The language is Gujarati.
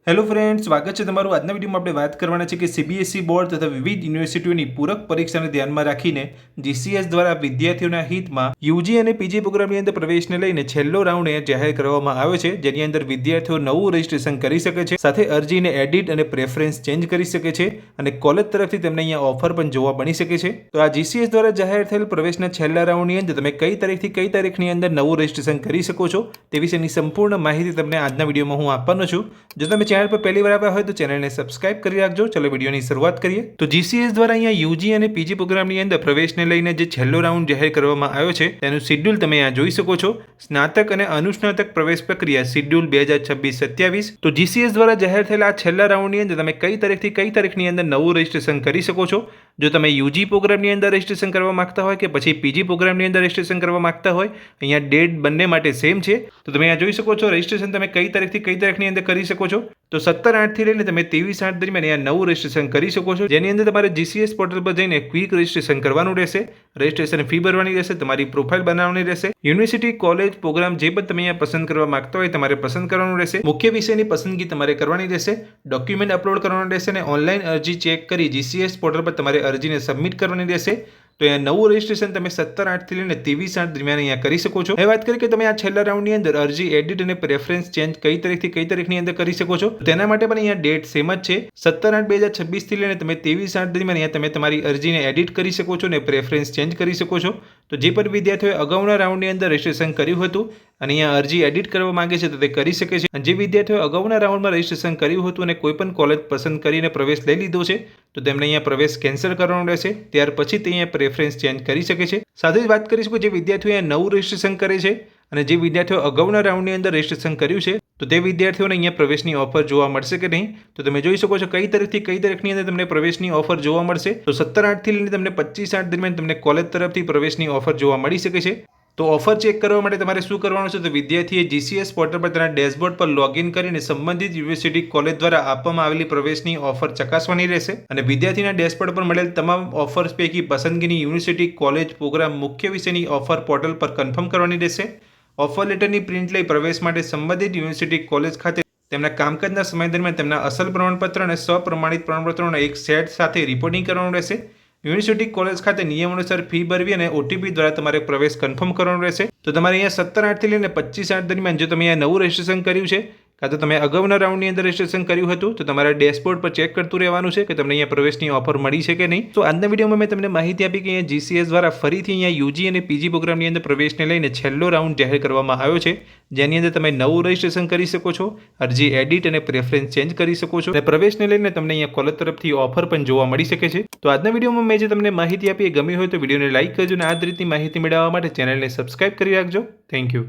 હેલો ફ્રેન્ડ્સ, સ્વાગત છે તમારું। આજના વિડીયોમાં આપણે વાત કરવાના છે કે સીબીએસઈ બોર્ડ તથા વિવિધ યુનિવર્સિટીઓની પૂરક પરીક્ષાને ધ્યાનમાં રાખીને જીસીએસ દ્વારા વિદ્યાર્થીઓના હિતમાં યુજી અને પીજી પ્રોગ્રામની અંદર પ્રવેશને લઈને છેલ્લો રાઉન્ડ જાહેર કરવામાં આવ્યો છે, જેની અંદર વિદ્યાર્થીઓ નવું રજીસ્ટ્રેશન કરી શકે છે, સાથે અરજીને એડિટ અને પ્રેફરન્સ ચેન્જ કરી શકે છે અને કોલેજ તરફથી તેમને અહીંયા ઓફર પણ જોવા મળી શકે છે। તો આ જીસીએસ દ્વારા જાહેર થયેલ પ્રવેશના છેલ્લા રાઉન્ડની અંદર તમે કઈ તારીખથી કઈ તારીખની અંદર નવું રજીસ્ટ્રેશન કરી શકો છો તે વિશેની સંપૂર્ણ માહિતી તમને આજના વિડીયોમાં હું આપવાનો છું। જો તમે ચેનલ પર પહેલી વાર આવ્યા હોય તો ચેનલને સબસ્ક્રાઇબ કરી રાખજો। ચલો વિડીયોની શરૂઆત કરીએ। તો જીસીએસ દ્વારા અહીંયા યુજી અને પીજી પ્રોગ્રામની અંદર પ્રવેશને લઈને જે છેલ્લો રાઉન્ડ જાહેર કરવામાં આવ્યો છે તેનું શેડ્યુલ તમે અહીંયા જોઈ શકો છો। સ્નાતક અને અનુસ્નાતક પ્રવેશ પ્રક્રિયા શેડ્યુલ 2026-27। તો જીસીએસ દ્વારા જાહેર થયેલા આ છેલ્લા રાઉન્ડની અંદર તમે કઈ તારીખથી કઈ તારીખની અંદર નવું રજીસ્ટ્રેશન કરી શકો છો। જો તમે યુજી પ્રોગ્રામની અંદર રજીસ્ટ્રેશન કરવા માંગતા હોય કે પછી પીજી પ્રોગ્રામની અંદર રજીસ્ટ્રેશન કરવા માંગતા હોય, અહીંયા ડેટ બંને માટે સેમ છે। તો તમે અહીંયા જોઈ શકો છો રજીસ્ટ્રેશન તમે કઈ તારીખથી કઈ તારીખની અંદર કરી શકો છો। તો 17/8 થી લઈને તમે 23/8 દરમિયાન અહીંયા નવું રજીસ્ટ્રેશન કરી શકો છો, જેની અંદર તમારે જીસીએસ પોર્ટલ પર જઈને ક્વિક રજીસ્ટ્રેશન કરવાનું રહેશે, રજીસ્ટ્રેશન ફી ભરવાની રહેશે, તમારી પ્રોફાઇલ બનાવવાની રહેશે, યુનિવર્સિટી કોલેજ પ્રોગ્રામ જે પણ તમે અહીંયા પસંદ કરવા માંગતા હોય તમારે પસંદ કરવાનું રહેશે, મુખ્ય વિષયની પસંદગી તમારે કરવાની રહેશે, ડોક્યુમેન્ટ અપલોડ કરવાનું રહેશે અને ઓનલાઈન અરજી ચેક કરી જીસીએસ પોર્ટલ પર તમારે અરજીને સબમિટ કરવાની રહેશે। તો અહીંયા નવું રજીસ્ટ્રેશન તમે 17/8 થી લઈને 23/8 દરમિયાન અહીંયા કરી શકો છો। હવે વાત કરીએ કે તમે આ છેલ્લા રાઉન્ડની અંદર અરજી એડિટ અને પ્રેફરન્સ ચેન્જ કઈ તારીખથી કઈ તારીખની અંદર કરી શકો છો, તેના માટે પણ અહીંયા ડેટ સેમ જ છે। 17/8/2026 થી લઈને તમે 23/8 દરમિયાન અહીંયા તમે તમારી અરજીને એડિટ કરી શકો છો અને પ્રેફરન્સ ચેન્જ કરી શકો છો। તો જે પણ વિદ્યાર્થીઓએ અગાઉના રાઉન્ડની અંદર રજીસ્ટ્રેશન કર્યું હતું અને અહીંયા અરજી એડિટ કરવા માંગે છે તો તે કરી શકે છે। અને જે વિદ્યાર્થીઓએ અગાઉના રાઉન્ડમાં રજીસ્ટ્રેશન કર્યું હતું અને કોઈ પણ કોલેજ પસંદ કરીને પ્રવેશ લઈ લીધો છે તો તેમને અહીંયા પ્રવેશ કેન્સલ કરવાનો રહેશે, ત્યાર પછી તે અહીંયા પ્રેફરન્સ ચેન્જ કરી શકે છે। સાથે જ વાત કરીશું કે જે વિદ્યાર્થીઓ અહીંયા નવું રજીસ્ટ્રેશન કરે છે અને જે વિદ્યાર્થીઓ અગાઉના રાઉન્ડની અંદર રજીસ્ટ્રેશન કર્યું છે તો તે વિદ્યાર્થીઓને અહીંયા પ્રવેશની ઓફર જોવા મળશે કે નહીં। તો તમે જોઈ શકો છો કઈ તારીખથી કઈ તારીખની અંદર તમને પ્રવેશની ઓફર જોવા મળશે। તો 17/8 થી લઈને તમને 25/8 દરમિયાન તમને કોલેજ તરફથી પ્રવેશની ઓફર જોવા મળી શકે છે। તો ઓફર ચેક કરવા માટે તમારે શું કરવાનું છે, તો વિદ્યાર્થીએ જીસીએસ પોર્ટલ પર તેના ડેશબોર્ડ પર લોગિન કરીને સંબંધિત યુનિવર્સિટી કોલેજ દ્વારા આપવામાં આવેલી પ્રવેશની ઓફર ચકાસવાની રહેશે અને વિદ્યાર્થીના ડેશબોર્ડ પર મળેલ તમામ ઓફર્સ પૈકી પસંદગીની યુનિવર્સિટી કોલેજ પ્રોગ્રામ મુખ્ય વિષયની ઓફર પોર્ટલ પર કન્ફર્મ કરવાની રહેશે। ઓફર લેટરની પ્રિન્ટ લઈ પ્રવેશ માટે સંબંધિત યુનિવર્સિટી કોલેજ ખાતે તેમના કામકાજના સમય દરમિયાન તેમના અસલ પ્રમાણપત્ર અને સ્વપ્રમાણિત પ્રમાણપત્રોના એક સેટ સાથે રિપોર્ટિંગ કરવાનું રહેશે। યુનિવર્સિટી કોલેજ ખાતે નિયમ અનુસાર ફી ભરવી અને ઓટીપી દ્વારા તમારે પ્રવેશ કન્ફર્મ કરવાનો રહેશે। તો તમારે અહીંયા 17/8 થી લઈને 25/8 દરમિયાન જો તમે અહીંયા નવું રજીસ્ટ્રેશન કર્યું છે કાં તો તમે અગાઉના રાઉન્ડની અંદર રજીસ્ટ્રેશન કર્યું હતું તો તમારા ડેશબોર્ડ પર ચેક કરતું રહેવાનું છે કે તમને અહીંયા પ્રવેશની ઓફર મળી છે કે નહીં। તો આજના વિડીયોમાં મેં તમને માહિતી આપી કે અહીંયા જીસીએસ દ્વારા ફરીથી અહીંયા યુજી અને પીજી પ્રોગ્રામની અંદર પ્રવેશને લઈને છેલ્લો રાઉન્ડ જાહેર કરવામાં આવ્યો છે, જેની અંદર તમે નવું રજીસ્ટ્રેશન કરી શકો છો, અરજી એડિટ અને પ્રેફરન્સ ચેન્જ કરી શકો છો અને પ્રવેશને લઈને તમને અહીંયા કોલેજ તરફથી ઓફર પણ જોવા મળી શકે છે। તો આજના વિડીયોમાં મેં જે તમને માહિતી આપી એ ગમી હોય તો વિડીયોને લાઇક કરજો અને આ જ રીતની માહિતી મેળવવા માટે ચેનલને સબસ્ક્રાઇબ કરી રાખજો। Thank you.